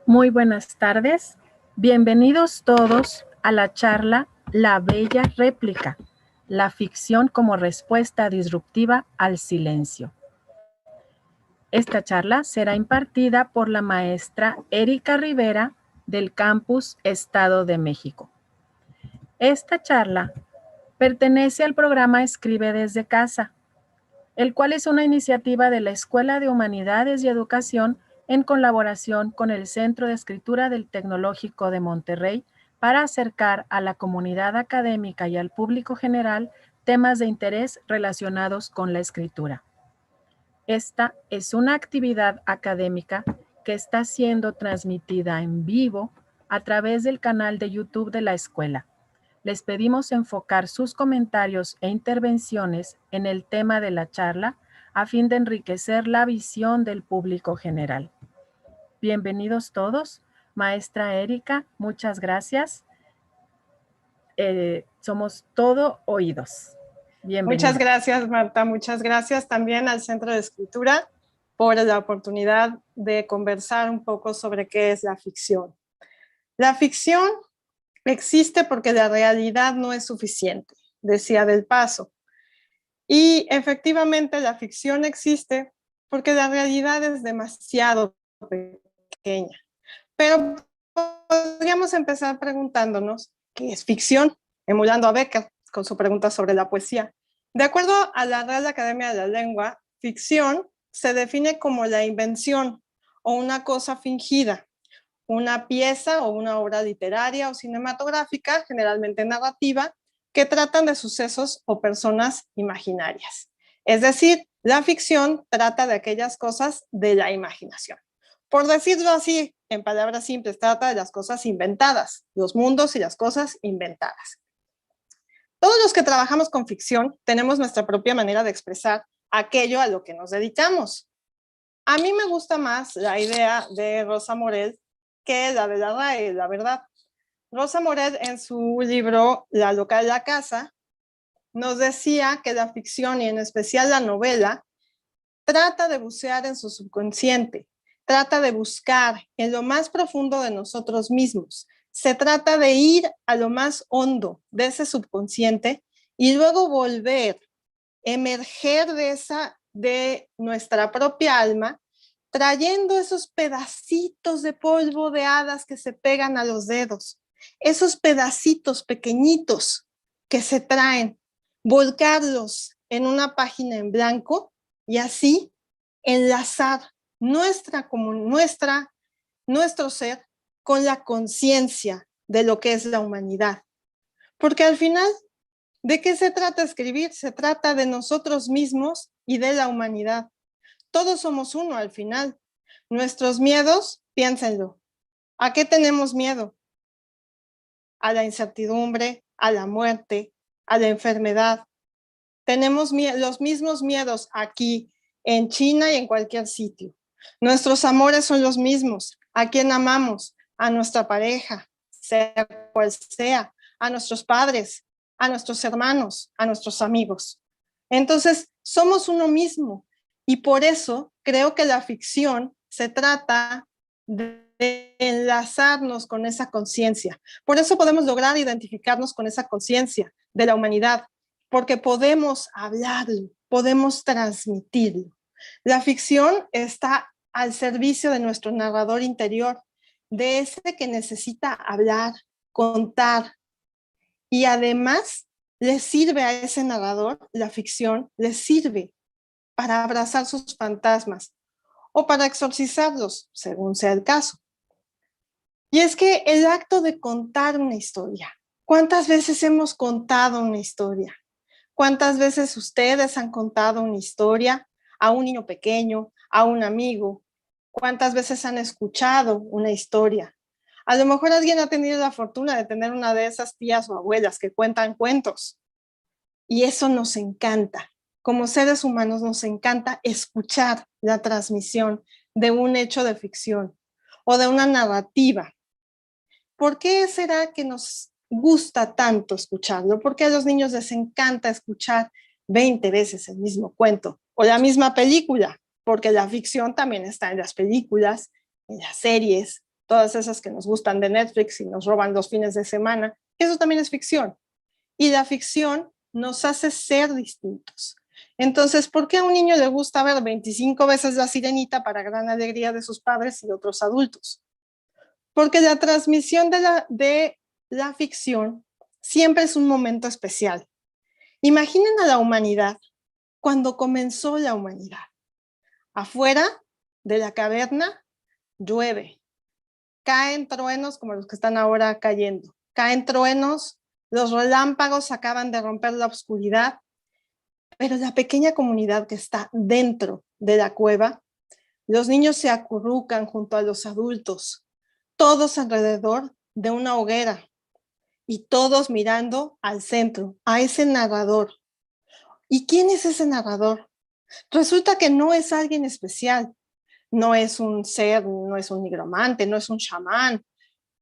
Muy buenas tardes. Bienvenidos todos a la charla La Bella Réplica, la ficción como respuesta disruptiva al silencio. Esta charla será impartida por la maestra Erika Rivera del Campus Estado de México. Esta charla pertenece al programa Escribe desde casa, el cual es una iniciativa de la Escuela de Humanidades y Educación en colaboración con el Centro de Escritura del Tecnológico de Monterrey para acercar a la comunidad académica y al público general temas de interés relacionados con la escritura. Esta es una actividad académica que está siendo transmitida en vivo a través del canal de YouTube de la escuela. Les pedimos enfocar sus comentarios e intervenciones en el tema de la charla a fin de enriquecer la visión del público general. Bienvenidos todos. Maestra Erika, muchas gracias. Somos todo oídos. Bienvenida. Muchas gracias, Marta. Muchas gracias también al Centro de Escritura por la oportunidad de conversar un poco sobre qué es la ficción. La ficción existe porque la realidad no es suficiente, decía Del Paso. Y efectivamente la ficción existe porque la realidad es demasiado pequeña. Pero podríamos empezar preguntándonos qué es ficción, emulando a Becker con su pregunta sobre la poesía. De acuerdo a la Real Academia de la Lengua, ficción se define como la invención o una cosa fingida, una pieza o una obra literaria o cinematográfica, generalmente narrativa, que tratan de sucesos o personas imaginarias. Es decir, la ficción trata de aquellas cosas de la imaginación. Por decirlo así, en palabras simples, trata de las cosas inventadas, los mundos y las cosas inventadas. Todos los que trabajamos con ficción tenemos nuestra propia manera de expresar aquello a lo que nos dedicamos. A mí me gusta más la idea de Rosa Morel que la de la RAE, la verdad. Rosa Morel, en su libro La loca de la casa, nos decía que la ficción, y en especial la novela, trata de bucear en su subconsciente, trata de buscar en lo más profundo de nosotros mismos. Se trata de ir a lo más hondo de ese subconsciente y luego volver, emerger de nuestra propia alma, trayendo esos pedacitos de polvo de hadas que se pegan a los dedos, esos pedacitos pequeñitos que se traen, volcarlos en una página en blanco y así enlazar nuestro ser con la conciencia de lo que es la humanidad. Porque al final, ¿de qué se trata escribir? Se trata de nosotros mismos y de la humanidad. Todos somos uno al final. Nuestros miedos, piénsenlo. ¿A qué tenemos miedo? A la incertidumbre, a la muerte, a la enfermedad. Tenemos los mismos miedos aquí, en China y en cualquier sitio. Nuestros amores son los mismos. ¿A quién amamos? A nuestra pareja, sea cual sea, a nuestros padres, a nuestros hermanos, a nuestros amigos. Entonces, somos uno mismo. Y por eso creo que la ficción se trata de enlazarnos con esa conciencia. Por eso podemos lograr identificarnos con esa conciencia de la humanidad, porque podemos hablarlo, podemos transmitirlo. La ficción está al servicio de nuestro narrador interior, de ese que necesita hablar, contar, y además le sirve a ese narrador, la ficción, le sirve para abrazar sus fantasmas o para exorcizarlos, según sea el caso. Y es que el acto de contar una historia, ¿cuántas veces hemos contado una historia? ¿Cuántas veces ustedes han contado una historia a un niño pequeño, a un amigo? ¿Cuántas veces han escuchado una historia? A lo mejor alguien ha tenido la fortuna de tener una de esas tías o abuelas que cuentan cuentos. Y eso nos encanta. Como seres humanos nos encanta escuchar la transmisión de un hecho de ficción o de una narrativa. ¿Por qué será que nos gusta tanto escucharlo? ¿Por qué a los niños les encanta escuchar 20 veces el mismo cuento o la misma película? Porque la ficción también está en las películas, en las series, todas esas que nos gustan de Netflix y nos roban los fines de semana, eso también es ficción. Y la ficción nos hace ser distintos. Entonces, ¿por qué a un niño le gusta ver 25 veces La Sirenita para gran alegría de sus padres y de otros adultos? Porque la transmisión de la ficción siempre es un momento especial. Imaginen a la humanidad cuando comenzó la humanidad. Afuera de la caverna llueve, caen truenos como los que están ahora cayendo, caen truenos, los relámpagos acaban de romper la oscuridad, pero la pequeña comunidad que está dentro de la cueva, los niños se acurrucan junto a los adultos, todos alrededor de una hoguera y todos mirando al centro, a ese narrador. ¿Y quién es ese narrador? Resulta que no es alguien especial, no es un ser, no es un nigromante, no es un chamán,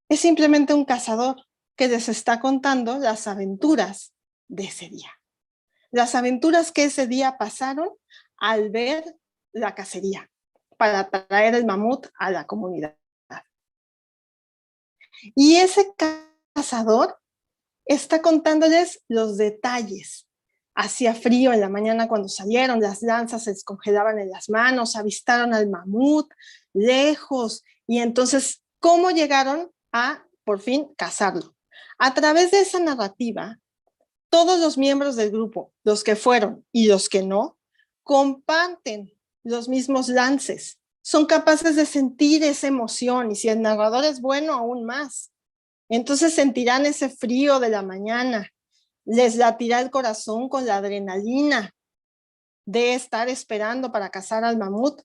es simplemente un cazador que les está contando las aventuras de ese día. Las aventuras que ese día pasaron al ver la cacería para traer el mamut a la comunidad. Y ese cazador está contándoles los detalles. Hacía frío en la mañana cuando salieron, las lanzas se descongelaban en las manos, avistaron al mamut lejos, y entonces, ¿cómo llegaron a, por fin, cazarlo? A través de esa narrativa, todos los miembros del grupo, los que fueron y los que no, comparten los mismos lances, son capaces de sentir esa emoción, y si el narrador es bueno, aún más. Entonces sentirán ese frío de la mañana, les latirá el corazón con la adrenalina de estar esperando para cazar al mamut.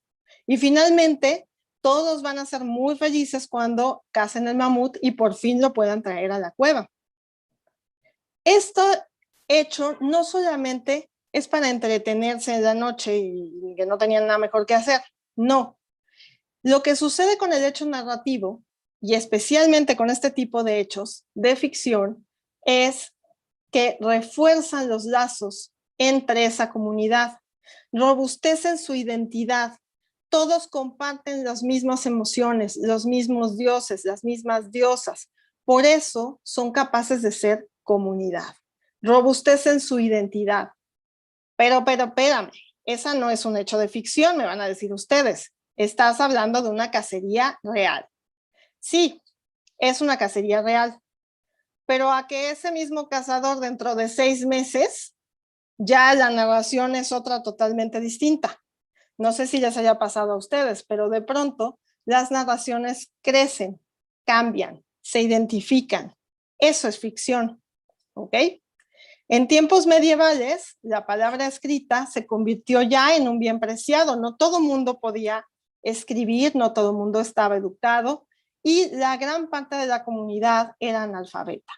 Y finalmente, todos van a ser muy felices cuando cacen el mamut y por fin lo puedan traer a la cueva. Esto hecho no solamente es para entretenerse en la noche y que no tenían nada mejor que hacer, no. Lo que sucede con el hecho narrativo, y especialmente con este tipo de hechos de ficción, es que refuerzan los lazos entre esa comunidad, robustecen su identidad, todos comparten las mismas emociones, los mismos dioses, las mismas diosas, por eso son capaces de ser comunidad, robustecen su identidad. Pero espérame, esa no es un hecho de ficción, me van a decir ustedes, estás hablando de una cacería real. Sí, es una cacería real, pero a que ese mismo cazador dentro de 6 meses, ya la narración es otra totalmente distinta. No sé si les haya pasado a ustedes, pero de pronto las narraciones crecen, cambian, se identifican. Eso es ficción, ¿ok? En tiempos medievales, la palabra escrita se convirtió ya en un bien preciado. No todo mundo podía escribir, no todo mundo estaba educado y la gran parte de la comunidad era analfabeta.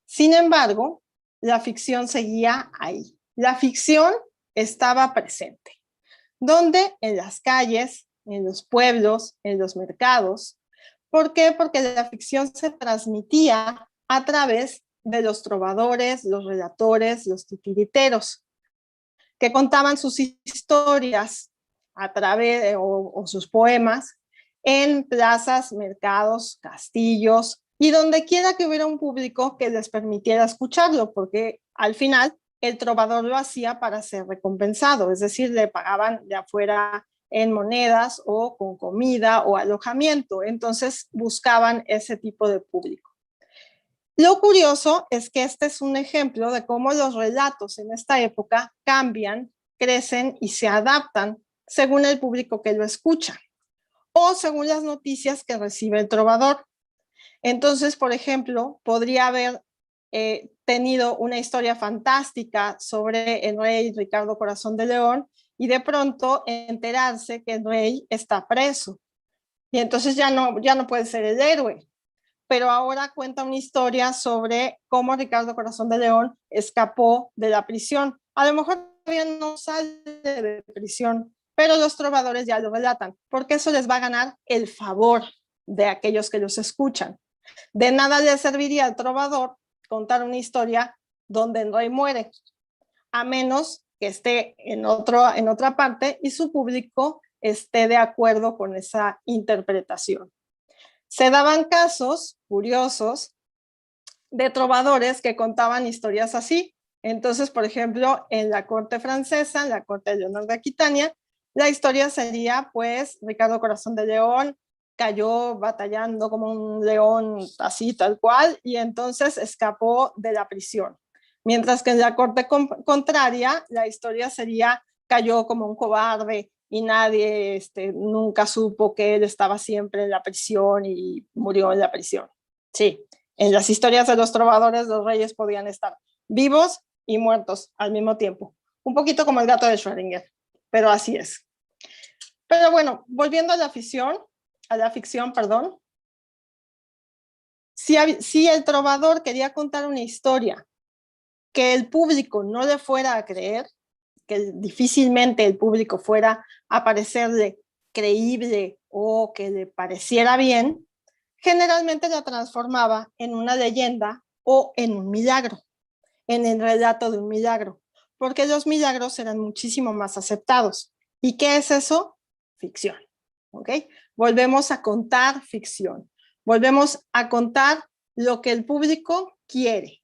Sin embargo, la ficción seguía ahí. La ficción estaba presente. ¿Dónde? En las calles, en los pueblos, en los mercados. ¿Por qué? Porque la ficción se transmitía a través de los trovadores, los relatores, los titiriteros, que contaban sus historias a través o sus poemas en plazas, mercados, castillos y donde quiera que hubiera un público que les permitiera escucharlo, porque al final el trovador lo hacía para ser recompensado, es decir, le pagaban de afuera en monedas o con comida o alojamiento, entonces buscaban ese tipo de público. Lo curioso es que este es un ejemplo de cómo los relatos en esta época cambian, crecen y se adaptan según el público que lo escucha o según las noticias que recibe el trovador. Entonces, por ejemplo, podría haber tenido una historia fantástica sobre el rey Ricardo Corazón de León y de pronto enterarse que el rey está preso. Y entonces ya no puede ser el héroe. Pero ahora cuenta una historia sobre cómo Ricardo Corazón de León escapó de la prisión. A lo mejor todavía no sale de prisión, pero los trovadores ya lo relatan, porque eso les va a ganar el favor de aquellos que los escuchan. De nada le serviría al trovador contar una historia donde el rey muere, a menos que esté en otra parte y su público esté de acuerdo con esa interpretación. Se daban casos curiosos de trovadores que contaban historias así. Entonces, por ejemplo, en la corte francesa, en la corte de Leonor de Aquitania, la historia sería, pues, Ricardo Corazón de León cayó batallando como un león así, tal cual, y entonces escapó de la prisión. Mientras que en la corte contraria, la historia sería, cayó como un cobarde y nadie nunca supo que él estaba siempre en la prisión y murió en la prisión. Sí, en las historias de los trovadores, los reyes podían estar vivos y muertos al mismo tiempo. Un poquito como el gato de Schrödinger, pero así es. Pero bueno, volviendo a la ficción, perdón. Si el trovador quería contar una historia que el público no le fuera a creer, que difícilmente el público fuera a parecerle creíble o que le pareciera bien, generalmente la transformaba en una leyenda o en un milagro, en el relato de un milagro, porque los milagros eran muchísimo más aceptados. ¿Y qué es eso? Ficción. ¿Ok? Volvemos a contar ficción. Volvemos a contar lo que el público quiere.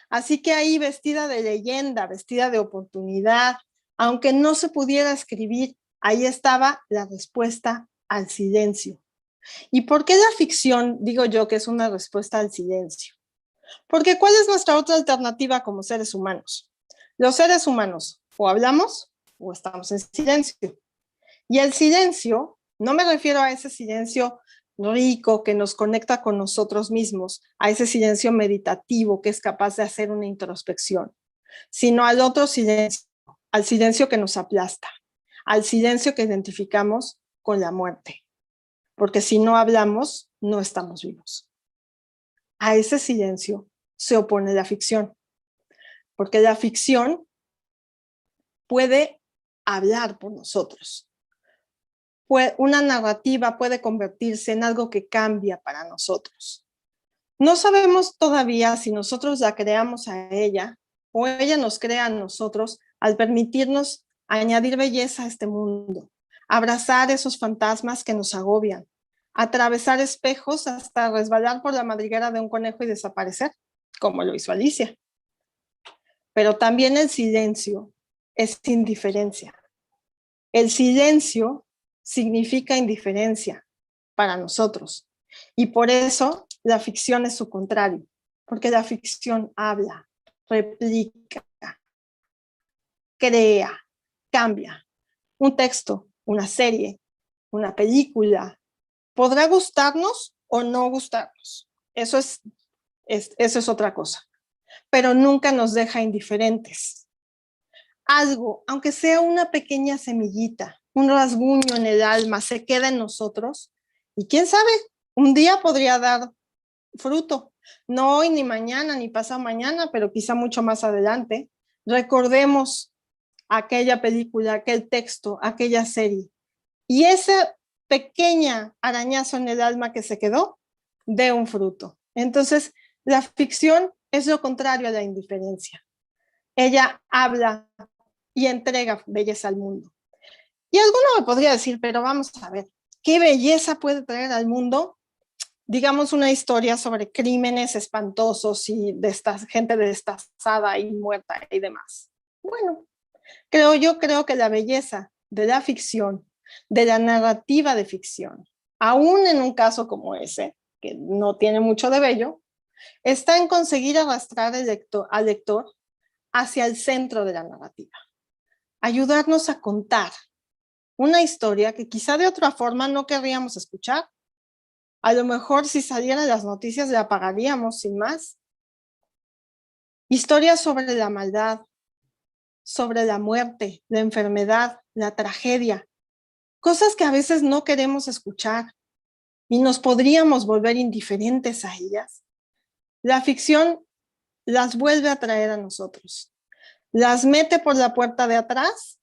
Así que ahí, vestida de leyenda, vestida de oportunidad, aunque no se pudiera escribir, ahí estaba la respuesta al silencio. ¿Y por qué la ficción digo yo que es una respuesta al silencio? Porque ¿cuál es nuestra otra alternativa como seres humanos? Los seres humanos o hablamos o estamos en silencio. Y el silencio, no me refiero a ese silencio rico que nos conecta con nosotros mismos, a ese silencio meditativo que es capaz de hacer una introspección, sino al otro silencio, al silencio que nos aplasta, al silencio que identificamos con la muerte. Porque si no hablamos, no estamos vivos. A ese silencio se opone la ficción, porque la ficción puede hablar por nosotros. Una narrativa puede convertirse en algo que cambia para nosotros. No sabemos todavía si nosotros la creamos a ella o ella nos crea a nosotros al permitirnos añadir belleza a este mundo, abrazar esos fantasmas que nos agobian, atravesar espejos hasta resbalar por la madriguera de un conejo y desaparecer, como lo hizo Alicia. Pero también el silencio es indiferencia. El silencio significa indiferencia para nosotros. Y por eso la ficción es su contrario, porque la ficción habla, replica, crea, cambia. Un texto, una serie, una película, podrá gustarnos o no gustarnos. Eso es otra cosa. Pero nunca nos deja indiferentes. Algo, aunque sea una pequeña semillita, un rasguño en el alma, se queda en nosotros y quién sabe, un día podría dar fruto. No hoy, ni mañana, ni pasado mañana, pero quizá mucho más adelante. Recordemos aquella película, aquel texto, aquella serie. Y ese pequeña arañazo en el alma que se quedó, dé un fruto. Entonces, la ficción es lo contrario a la indiferencia. Ella habla y entrega belleza al mundo. Y alguno me podría decir, pero vamos a ver, ¿qué belleza puede traer al mundo? Digamos una historia sobre crímenes espantosos y de esta gente destazada y muerta y demás. Bueno, creo que la belleza de la ficción, de la narrativa de ficción, aún en un caso como ese, que no tiene mucho de bello, está en conseguir arrastrar al lector hacia el centro de la narrativa. Ayudarnos a contar una historia que quizá de otra forma no querríamos escuchar. A lo mejor si salieran las noticias la apagaríamos sin más. Historias sobre la maldad, sobre la muerte, la enfermedad, la tragedia. Cosas que a veces no queremos escuchar y nos podríamos volver indiferentes a ellas. La ficción las vuelve a traer a nosotros. Las mete por la puerta de atrás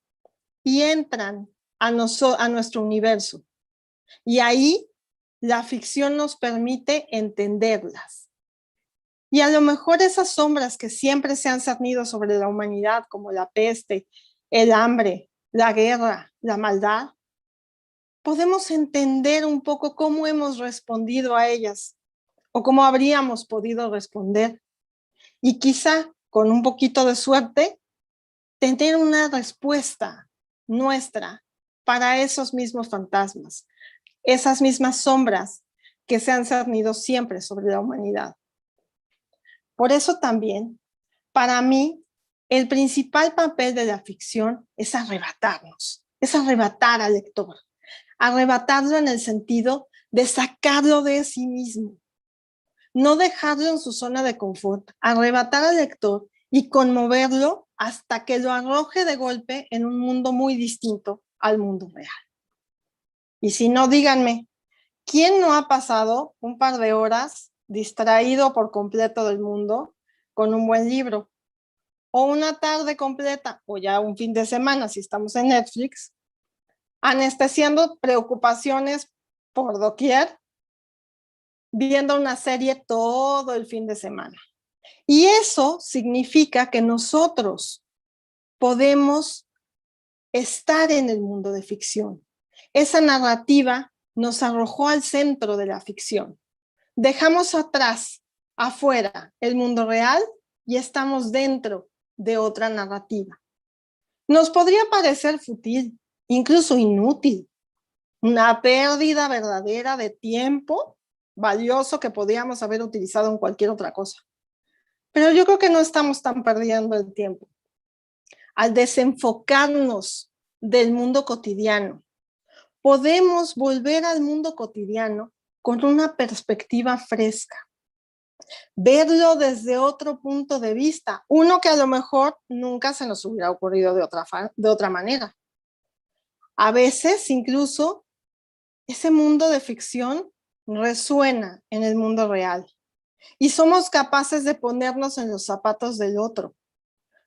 y entran a nuestro universo. Y ahí la ficción nos permite entenderlas. Y a lo mejor esas sombras que siempre se han cernido sobre la humanidad, como la peste, el hambre, la guerra, la maldad, podemos entender un poco cómo hemos respondido a ellas o cómo habríamos podido responder. Y quizá con un poquito de suerte, tener una respuesta nuestra para esos mismos fantasmas, esas mismas sombras que se han cernido siempre sobre la humanidad. Por eso también, para mí, el principal papel de la ficción es arrebatarnos, es arrebatar al lector, arrebatarlo en el sentido de sacarlo de sí mismo, no dejarlo en su zona de confort, arrebatar al lector y conmoverlo hasta que lo arroje de golpe en un mundo muy distinto al mundo real. Y si no, díganme, ¿quién no ha pasado un par de horas distraído por completo del mundo con un buen libro? O una tarde completa, o ya un fin de semana si estamos en Netflix, anestesiando preocupaciones por doquier, viendo una serie todo el fin de semana. Y eso significa que nosotros podemos estar en el mundo de ficción. Esa narrativa nos arrojó al centro de la ficción. Dejamos atrás, afuera, el mundo real y estamos dentro de otra narrativa. Nos podría parecer fútil, incluso inútil, una pérdida verdadera de tiempo valioso que podríamos haber utilizado en cualquier otra cosa. Pero yo creo que no estamos tan perdiendo el tiempo. Al desenfocarnos del mundo cotidiano, podemos volver al mundo cotidiano con una perspectiva fresca, verlo desde otro punto de vista, uno que a lo mejor nunca se nos hubiera ocurrido de otra manera. A veces incluso ese mundo de ficción resuena en el mundo real y somos capaces de ponernos en los zapatos del otro,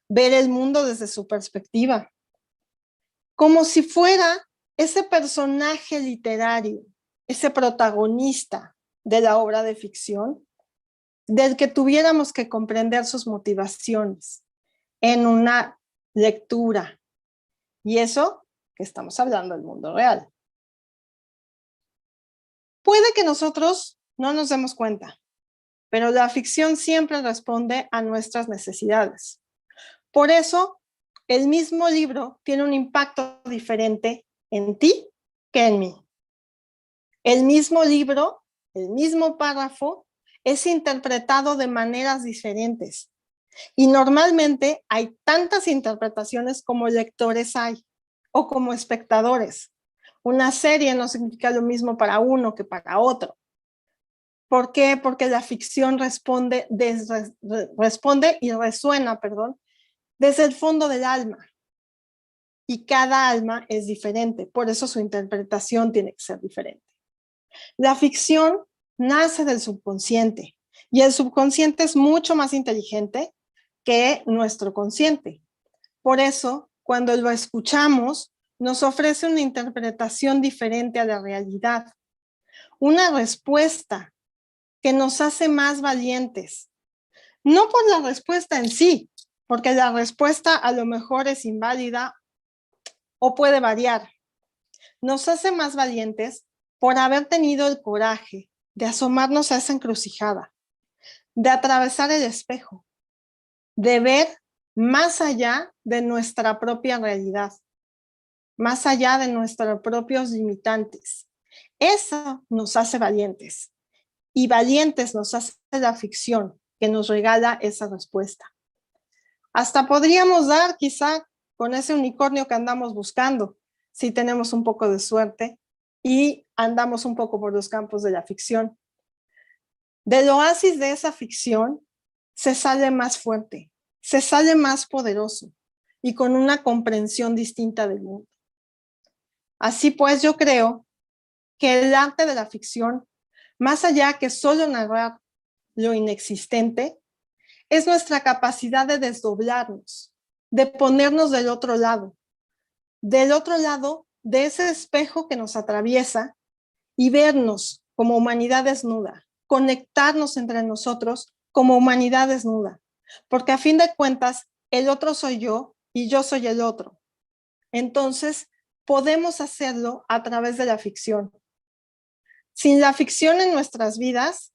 ver el mundo desde su perspectiva, como si fuera ese personaje literario, ese protagonista de la obra de ficción, del que tuviéramos que comprender sus motivaciones en una lectura. Y eso que estamos hablando del mundo real. Puede que nosotros no nos demos cuenta, pero la ficción siempre responde a nuestras necesidades. Por eso, el mismo libro tiene un impacto diferente en ti que en mí. El mismo libro, el mismo párrafo, es interpretado de maneras diferentes. Y normalmente hay tantas interpretaciones como lectores hay, o como espectadores. Una serie no significa lo mismo para uno que para otro. ¿Por qué? Porque la ficción responde y resuena, desde el fondo del alma. Y cada alma es diferente, por eso su interpretación tiene que ser diferente. La ficción nace del subconsciente y el subconsciente es mucho más inteligente que nuestro consciente. Por eso, cuando lo escuchamos, nos ofrece una interpretación diferente a la realidad, una respuesta que nos hace más valientes. No por la respuesta en sí, porque la respuesta a lo mejor es inválida o puede variar. Nos hace más valientes por haber tenido el coraje de asomarnos a esa encrucijada, de atravesar el espejo, de ver más allá de nuestra propia realidad, más allá de nuestros propios limitantes. Eso nos hace valientes. Y valientes nos hace la ficción que nos regala esa respuesta. Hasta podríamos dar quizá con ese unicornio que andamos buscando, si tenemos un poco de suerte y andamos un poco por los campos de la ficción. Del oasis de esa ficción se sale más fuerte, se sale más poderoso y con una comprensión distinta del mundo. Así pues, yo creo que el arte de la ficción, más allá que solo narrar lo inexistente, es nuestra capacidad de desdoblarnos, de ponernos del otro lado de ese espejo que nos atraviesa y vernos como humanidad desnuda, conectarnos entre nosotros como humanidad desnuda, porque a fin de cuentas el otro soy yo y yo soy el otro. Entonces podemos hacerlo a través de la ficción. Sin la ficción en nuestras vidas,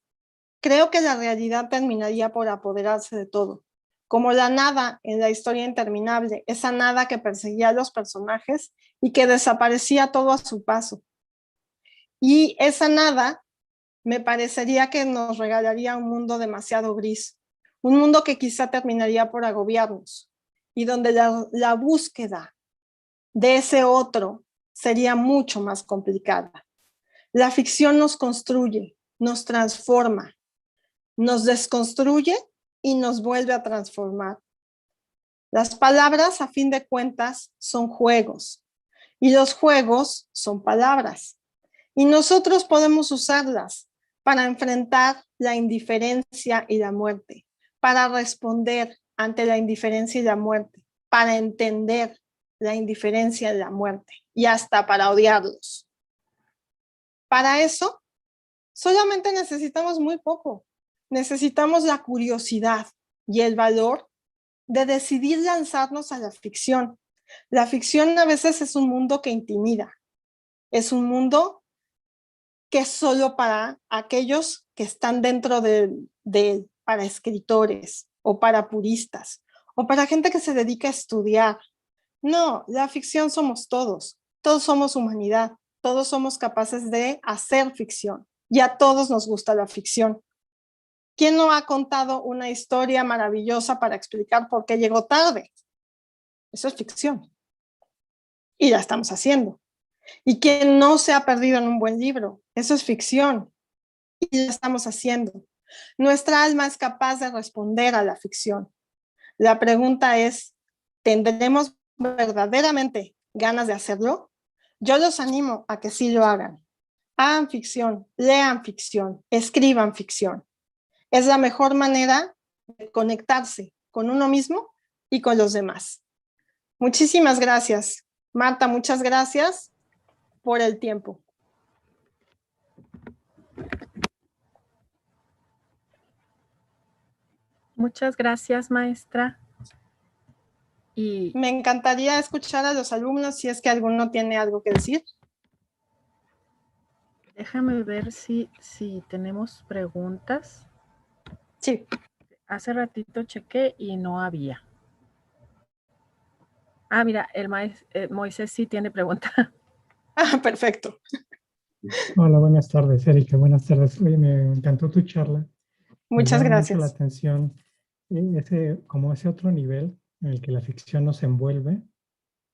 creo que la realidad terminaría por apoderarse de todo. Como la nada en la historia interminable, esa nada que perseguía a los personajes y que desaparecía todo a su paso. Y esa nada me parecería que nos regalaría un mundo demasiado gris, un mundo que quizá terminaría por agobiarnos y donde la búsqueda de ese otro sería mucho más complicada. La ficción nos construye, nos transforma, nos desconstruye y nos vuelve a transformar. Las palabras, a fin de cuentas, son juegos y los juegos son palabras. Y nosotros podemos usarlas para enfrentar la indiferencia y la muerte, para responder ante la indiferencia y la muerte, para entender la indiferencia y la muerte y hasta para odiarlos. Para eso, solamente necesitamos muy poco. Necesitamos la curiosidad y el valor de decidir lanzarnos a la ficción. La ficción a veces es un mundo que intimida. Es un mundo que es solo para aquellos que están dentro de él, para escritores o para puristas o para gente que se dedica a estudiar. No, la ficción somos todos. Todos somos humanidad. Todos somos capaces de hacer ficción. Y a todos nos gusta la ficción. ¿Quién no ha contado una historia maravillosa para explicar por qué llegó tarde? Eso es ficción. Y la estamos haciendo. ¿Y quién no se ha perdido en un buen libro? Eso es ficción. Y la estamos haciendo. Nuestra alma es capaz de responder a la ficción. La pregunta es, ¿tendremos verdaderamente ganas de hacerlo? Yo los animo a que sí lo hagan. Hagan ficción, lean ficción, escriban ficción. Es la mejor manera de conectarse con uno mismo y con los demás. Muchísimas gracias. Marta, muchas gracias por el tiempo. Muchas gracias, maestra. Y me encantaría escuchar a los alumnos si es que alguno tiene algo que decir. Déjame ver si tenemos preguntas. Sí. Hace ratito chequé y no había. Ah, mira, el Moisés sí tiene pregunta. Ah, perfecto. Hola, buenas tardes, Erika. Buenas tardes. Oye, me encantó tu charla. Muchas me llama gracias. mucho la atención ese otro nivel en el que la ficción nos envuelve,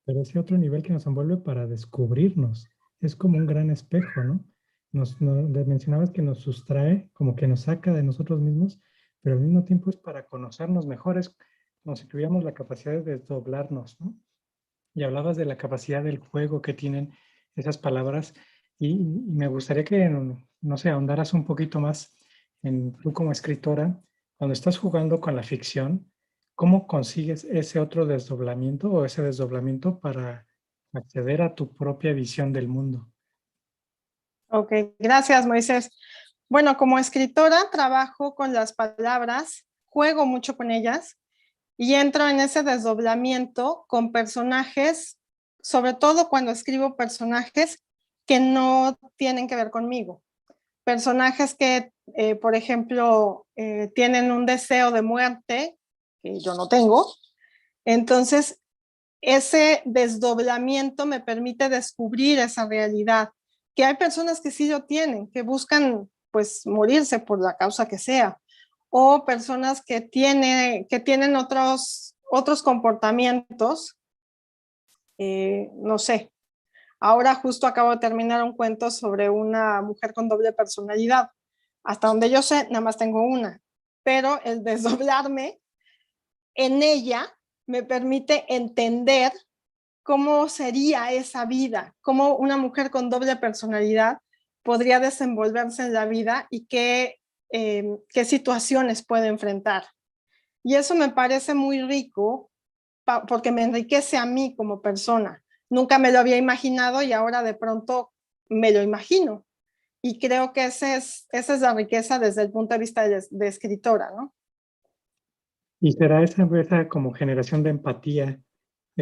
pero ese otro nivel que nos envuelve para descubrirnos. Es como un gran espejo, ¿no? Mencionabas que nos sustrae, como que nos saca de nosotros mismos, pero al mismo tiempo es para conocernos mejor. Es como si tuviéramos la capacidad de desdoblarnos, ¿no? Y hablabas de la capacidad del juego que tienen esas palabras y me gustaría que, no sé, ahondaras un poquito más en tú como escritora, cuando estás jugando con la ficción, ¿cómo consigues ese otro desdoblamiento o ese desdoblamiento para acceder a tu propia visión del mundo? Ok, gracias, Moisés. Bueno, como escritora trabajo con las palabras, juego mucho con ellas y entro en ese desdoblamiento con personajes, sobre todo cuando escribo personajes que no tienen que ver conmigo. Personajes que, por ejemplo, tienen un deseo de muerte que yo no tengo. Entonces, ese desdoblamiento me permite descubrir esa realidad, que hay personas que sí lo tienen, que buscan pues morirse por la causa que sea, o personas que tienen otros comportamientos, no sé. Ahora justo acabo de terminar un cuento sobre una mujer con doble personalidad. Hasta donde yo sé, nada más tengo una, pero el desdoblarme en ella me permite entender cómo sería esa vida, cómo una mujer con doble personalidad podría desenvolverse en la vida y qué situaciones puede enfrentar. Y eso me parece muy rico porque me enriquece a mí como persona. Nunca me lo había imaginado y ahora de pronto me lo imagino. Y creo que esa es la riqueza desde el punto de vista de escritora, ¿no? Y será esa como generación de empatía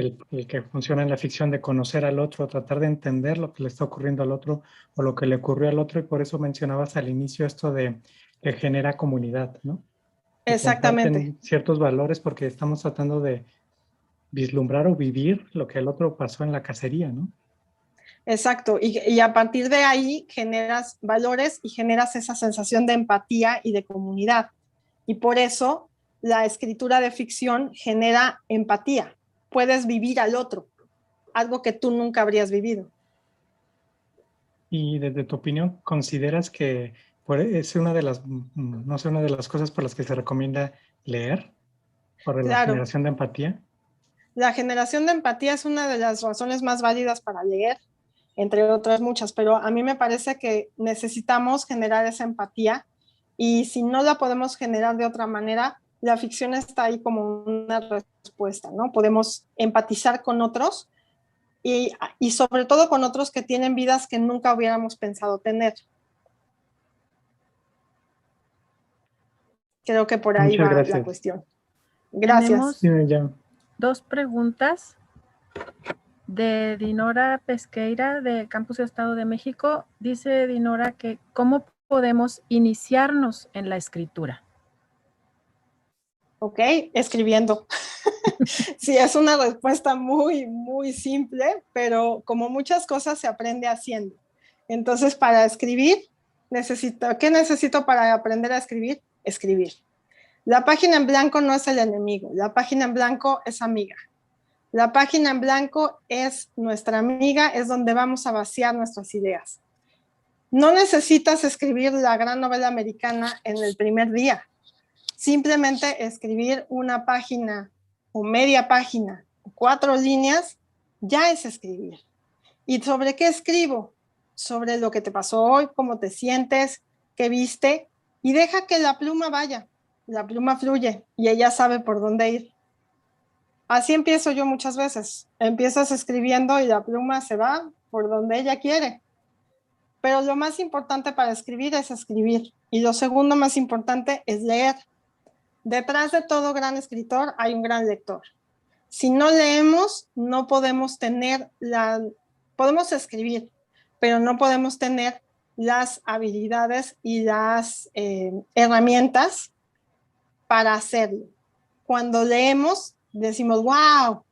el que funciona en la ficción de conocer al otro, tratar de entender lo que le está ocurriendo al otro o lo que le ocurrió al otro, y por eso mencionabas al inicio esto de que genera comunidad, ¿no? Que Exactamente, comparten ciertos valores porque estamos tratando de vislumbrar o vivir lo que el otro pasó en la cacería, ¿no? exacto. Y a partir de ahí generas valores y generas esa sensación de empatía y de comunidad. Y por eso la escritura de ficción genera empatía. Puedes vivir al otro, algo que tú nunca habrías vivido. Y desde tu opinión, ¿consideras que es una de las, no sé, una de las cosas por las que se recomienda leer, por la Claro, generación de empatía? la generación de empatía es una de las razones más válidas para leer, entre otras muchas, pero a mí me parece que necesitamos generar esa empatía y si no la podemos generar de otra manera, la ficción está ahí como una respuesta, ¿no? Podemos empatizar con otros y sobre todo con otros que tienen vidas que nunca hubiéramos pensado tener. Creo que por ahí Muchas va la gracias. cuestión. Gracias. Tenemos Ya. 2 preguntas de Dinora Pesqueira de Campus Estado de México. Dice Dinora que ¿cómo podemos iniciarnos en la escritura? Ok, escribiendo. Sí, es una respuesta muy, muy simple, pero como muchas cosas se aprende haciendo. Entonces, para escribir, ¿qué necesito para aprender a escribir? Escribir. La página en blanco no es el enemigo, la página en blanco es amiga. La página en blanco es nuestra amiga, es donde vamos a vaciar nuestras ideas. No necesitas escribir la gran novela americana en el primer día. Simplemente escribir una página o media página, 4 líneas, ya es escribir. ¿Y sobre qué escribo? Sobre lo que te pasó hoy, cómo te sientes, qué viste, y deja que la pluma vaya. La pluma fluye y ella sabe por dónde ir. Así empiezo yo muchas veces. Empiezas escribiendo y la pluma se va por donde ella quiere. Pero lo más importante para escribir es escribir. Y lo segundo más importante es leer. Detrás de todo gran escritor hay un gran lector. Si no leemos, no podemos tener podemos escribir, pero no podemos tener las habilidades y las herramientas para hacerlo. Cuando leemos, decimos, wow,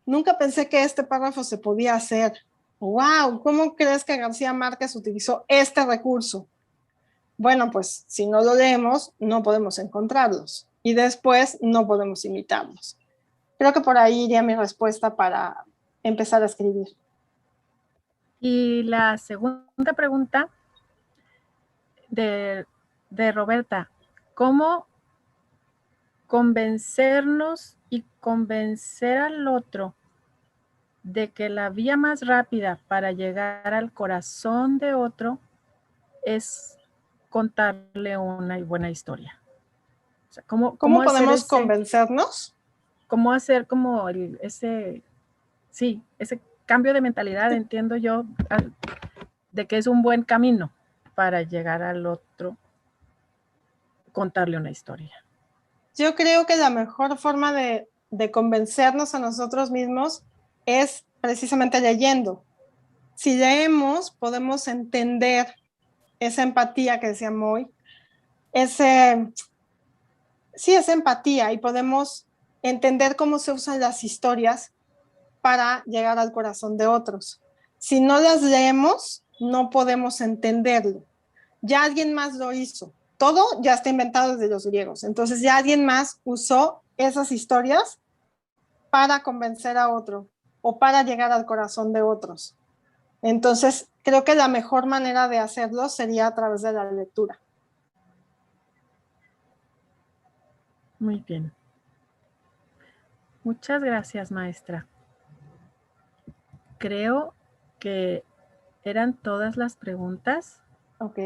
nunca pensé que este párrafo se podía hacer. Wow, ¿cómo crees que García Márquez utilizó este recurso? Bueno, pues si no lo leemos, no podemos encontrarlos y después no podemos imitarlos. Creo que por ahí iría mi respuesta para empezar a escribir. Y la segunda pregunta de Roberta, ¿cómo convencernos y convencer al otro de que la vía más rápida para llegar al corazón de otro es contarle una buena historia? O sea, ¿cómo hacer podemos convencernos? ¿Cómo hacer como ese cambio de mentalidad, entiendo yo, de que es un buen camino para llegar al otro, contarle una historia? Yo creo que la mejor forma de convencernos a nosotros mismos es precisamente leyendo. Si leemos, podemos entender esa empatía que decía Moy, esa empatía, y podemos entender cómo se usan las historias para llegar al corazón de otros. Si no las leemos, no podemos entenderlo. Ya alguien más lo hizo. Todo ya está inventado desde los griegos. Entonces ya alguien más usó esas historias para convencer a otro o para llegar al corazón de otros. Entonces, creo que la mejor manera de hacerlo sería a través de la lectura. Muy bien. Muchas gracias, maestra. Creo que eran todas las preguntas. Ok.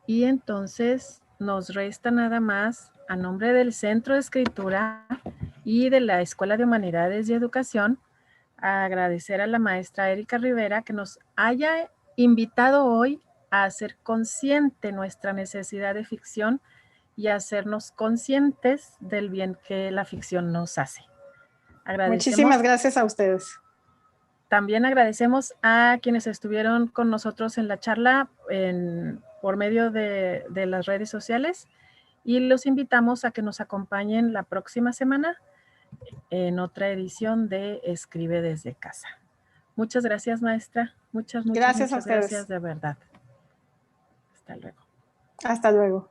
Y entonces nos resta nada más, a nombre del Centro de Escritura y de la Escuela de Humanidades y Educación, agradecer a la maestra Erika Rivera que nos haya invitado hoy a hacer consciente nuestra necesidad de ficción y a hacernos conscientes del bien que la ficción nos hace. Muchísimas gracias a ustedes. También agradecemos a quienes estuvieron con nosotros en la charla por medio de las redes sociales y los invitamos a que nos acompañen la próxima semana en otra edición de Escribe desde casa. Muchas gracias, maestra. Muchas gracias de verdad. Hasta luego. Hasta luego.